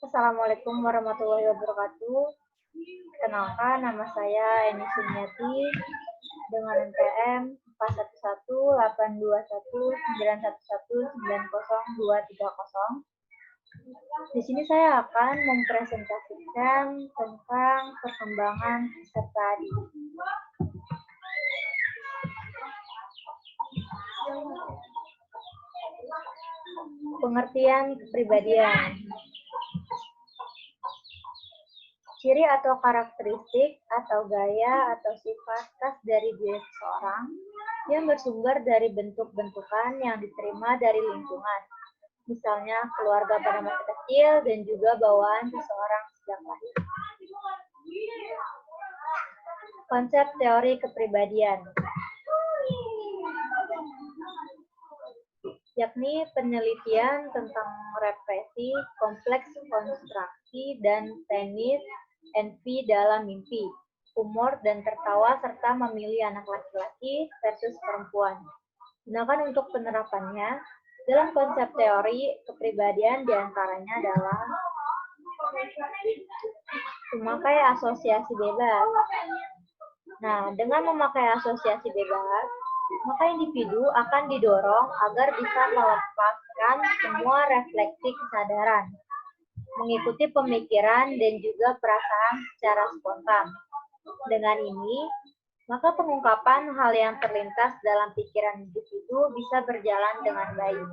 Assalamualaikum warahmatullahi wabarakatuh. Kenalkan, nama saya Eni Sumiati dengan NPM 411821911902030. Di sini saya akan mempresentasikan tentang perkembangan riset tadi. Pengertian kepribadian. Ciri atau karakteristik atau gaya atau sifat khas dari diri seseorang yang bersumber dari bentuk-bentukan yang diterima dari lingkungan. Misalnya keluarga pada masa kecil dan juga bawaan seseorang sejak lahir. Konsep teori kepribadian, yakni penelitian tentang represi, kompleks konstruksi, dan teknis NP dalam mimpi, humor dan tertawa, serta memilih anak laki-laki versus perempuan. Gunakan untuk penerapannya, dalam konsep teori kepribadian diantaranya adalah memakai asosiasi bebas. Nah, dengan memakai asosiasi bebas, maka individu akan didorong agar bisa melepaskan semua refleksi kesadaran, mengikuti pemikiran dan juga perasaan secara spontan. Dengan ini, maka pengungkapan hal yang terlintas dalam pikiran individu bisa berjalan dengan baik.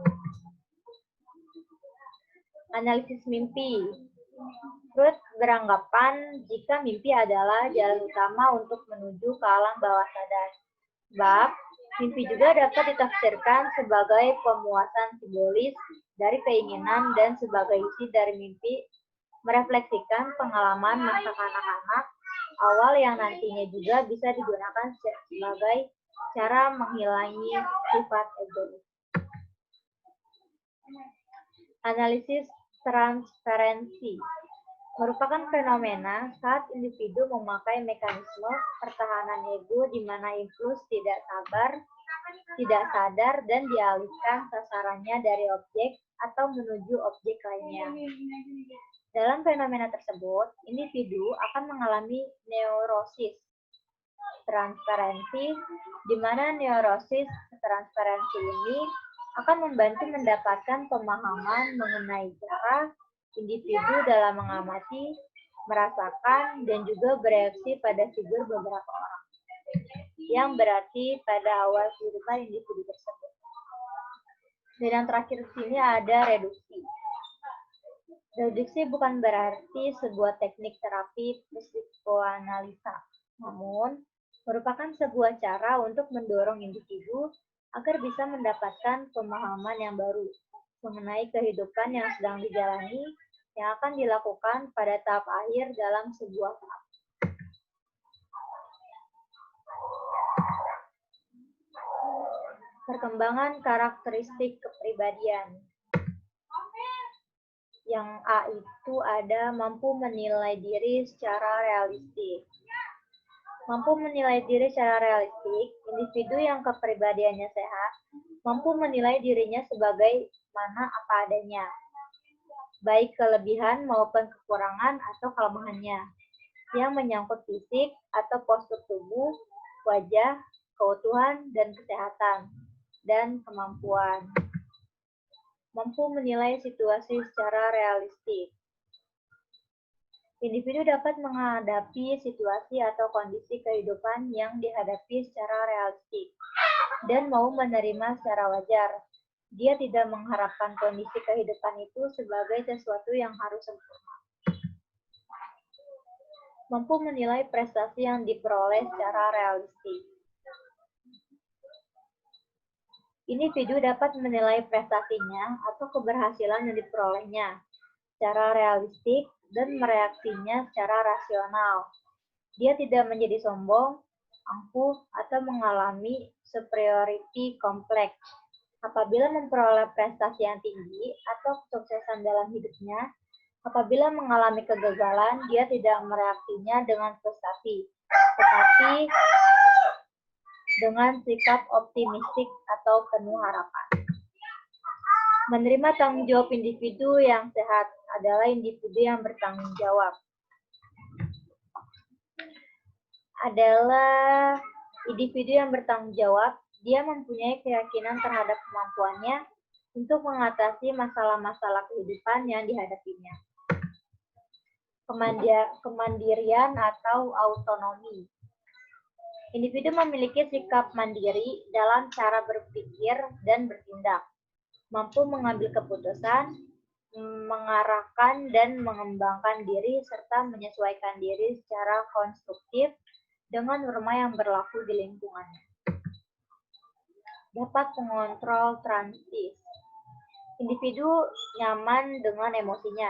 Analisis mimpi. Freud beranggapan jika mimpi adalah jalan utama untuk menuju ke alam bawah sadar. Sebab, mimpi juga dapat ditafsirkan sebagai pemuasan simbolis dari keinginan dan sebagai isi dari mimpi merefleksikan pengalaman masa kanak-kanak awal yang nantinya juga bisa digunakan sebagai cara menghilangi sifat egois. Analisis transferensi merupakan fenomena saat individu memakai mekanisme pertahanan ego di mana impuls tidak sadar dan dialihkan sasarannya dari objek atau menuju objek lainnya. Dalam fenomena tersebut, individu akan mengalami neurosis transferensi, di mana neurosis transferensi ini akan membantu mendapatkan pemahaman mengenai cara individu dalam mengamati, merasakan, dan juga bereaksi pada figur beberapa orang, yang berarti pada awal kehidupan individu tersebut. Dan yang terakhir di sini ada reduksi. Reduksi bukan berarti sebuah teknik terapi psikoanalisa, namun merupakan sebuah cara untuk mendorong individu agar bisa mendapatkan pemahaman yang baru mengenai kehidupan yang sedang dijalani yang akan dilakukan pada tahap akhir dalam sebuah tahap. Perkembangan karakteristik kepribadian. Yang A itu ada mampu menilai diri secara realistik. Mampu menilai diri secara realistik, individu yang kepribadiannya sehat, mampu menilai dirinya sebagai mana apa adanya, baik kelebihan maupun kekurangan atau kelemahannya, yang menyangkut fisik atau postur tubuh, wajah, keutuhan, dan kesehatan, dan kemampuan. Mampu menilai situasi secara realistik. Individu dapat menghadapi situasi atau kondisi kehidupan yang dihadapi secara realistik dan mau menerima secara wajar. Dia tidak mengharapkan kondisi kehidupan itu sebagai sesuatu yang harus sempurna. Mampu menilai prestasi yang diperoleh secara realistik. Individu dapat menilai prestasinya atau keberhasilan yang diperolehnya secara realistik dan mereaksinya secara rasional. Dia tidak menjadi sombong, angkuh, atau mengalami superiority kompleks. Apabila memperoleh prestasi yang tinggi atau kesuksesan dalam hidupnya, apabila mengalami kegagalan, dia tidak mereaksinya dengan frustasi, tetapi dengan sikap optimistik atau penuh harapan. Menerima tanggung jawab individu yang sehat adalah individu yang bertanggung jawab. Adalah individu yang bertanggung jawab, dia mempunyai keyakinan terhadap kemampuannya untuk mengatasi masalah-masalah kehidupan yang dihadapinya. Kemandirian atau autonomi. Individu memiliki sikap mandiri dalam cara berpikir dan bertindak, mampu mengambil keputusan, mengarahkan dan mengembangkan diri, serta menyesuaikan diri secara konstruktif dengan norma yang berlaku di lingkungannya. Dapat mengontrol transis. Individu nyaman dengan emosinya.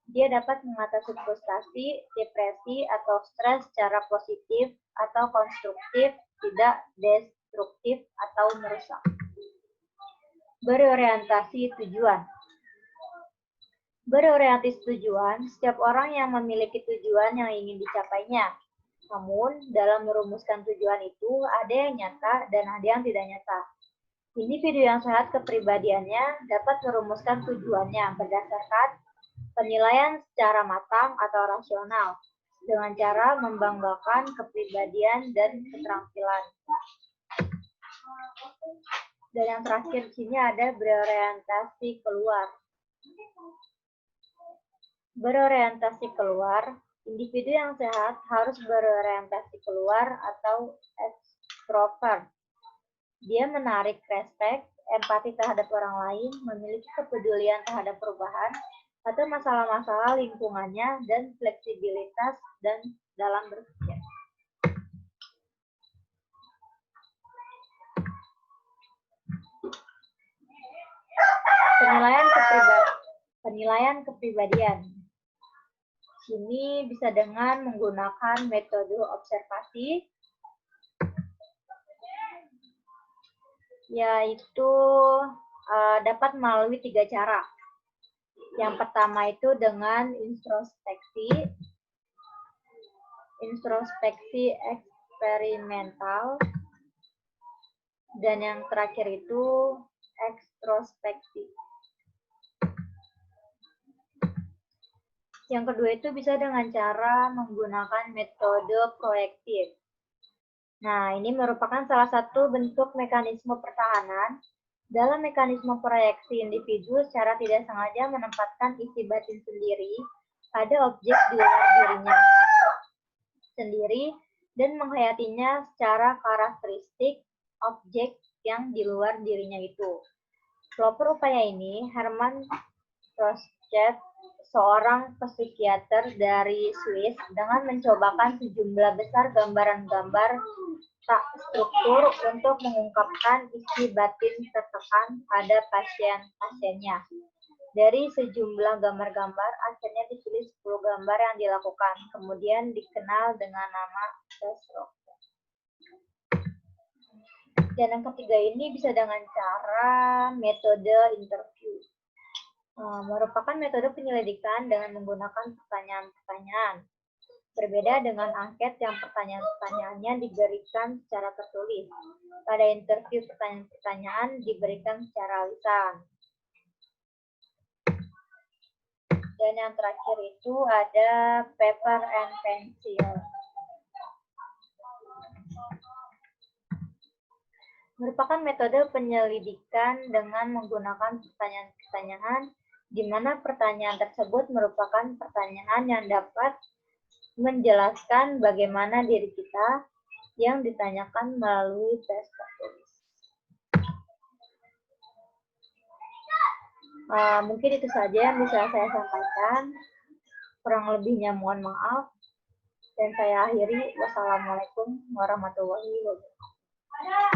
Dia dapat mengatasi frustasi, depresi, atau stres secara positif atau konstruktif, tidak destruktif atau merusak. Berorientasi tujuan. Berorientasi tujuan, setiap orang yang memiliki tujuan yang ingin dicapainya. Namun, dalam merumuskan tujuan itu, ada yang nyata dan ada yang tidak nyata. Individu yang sehat kepribadiannya dapat merumuskan tujuannya berdasarkan penilaian secara matang atau rasional, dengan cara membanggakan kepribadian dan keterampilan. Dan yang terakhir di sini ada berorientasi keluar. Berorientasi keluar, individu yang sehat harus berorientasi keluar atau ekstrovert. Dia menarik respek, empati terhadap orang lain, memiliki kepedulian terhadap perubahan atau masalah-masalah lingkungannya, dan fleksibilitas dan dalam berpikir. Penilaian kepribadian. Sini bisa dengan menggunakan metode observasi, yaitu dapat melalui 3 cara. Yang pertama itu dengan introspeksi eksperimental, dan yang terakhir itu ekstrospeksi. Yang kedua itu bisa dengan cara menggunakan metode proyektif. Nah, ini merupakan salah satu bentuk mekanisme pertahanan. Dalam mekanisme proyeksi, individu secara tidak sengaja menempatkan isi batin sendiri pada objek di luar dirinya sendiri dan menghayatinya secara karakteristik objek yang di luar dirinya itu. Pelopor upaya ini, Hermann Rorschach, seorang psikiater dari Swiss, dengan mencobakan sejumlah besar gambaran-gambar tak struktur untuk mengungkapkan isi batin tertekan pada pasien-pasiennya. Dari sejumlah gambar-gambar, akhirnya dipilih 10 gambar yang dilakukan, kemudian dikenal dengan nama Rorschach. Dan yang ketiga ini bisa dengan cara metode interview. Merupakan metode penyelidikan dengan menggunakan pertanyaan-pertanyaan. Berbeda dengan angket yang pertanyaan-pertanyaannya diberikan secara tertulis. Pada interview, pertanyaan-pertanyaan diberikan secara lisan. Dan yang terakhir itu ada paper and pencil. Merupakan metode penyelidikan dengan menggunakan pertanyaan-pertanyaan di mana pertanyaan tersebut merupakan pertanyaan yang dapat menjelaskan bagaimana diri kita yang ditanyakan melalui tes tertulis. Mungkin itu saja yang bisa saya sampaikan. Kurang lebihnya mohon maaf. Dan saya akhiri. Wassalamualaikum warahmatullahi wabarakatuh.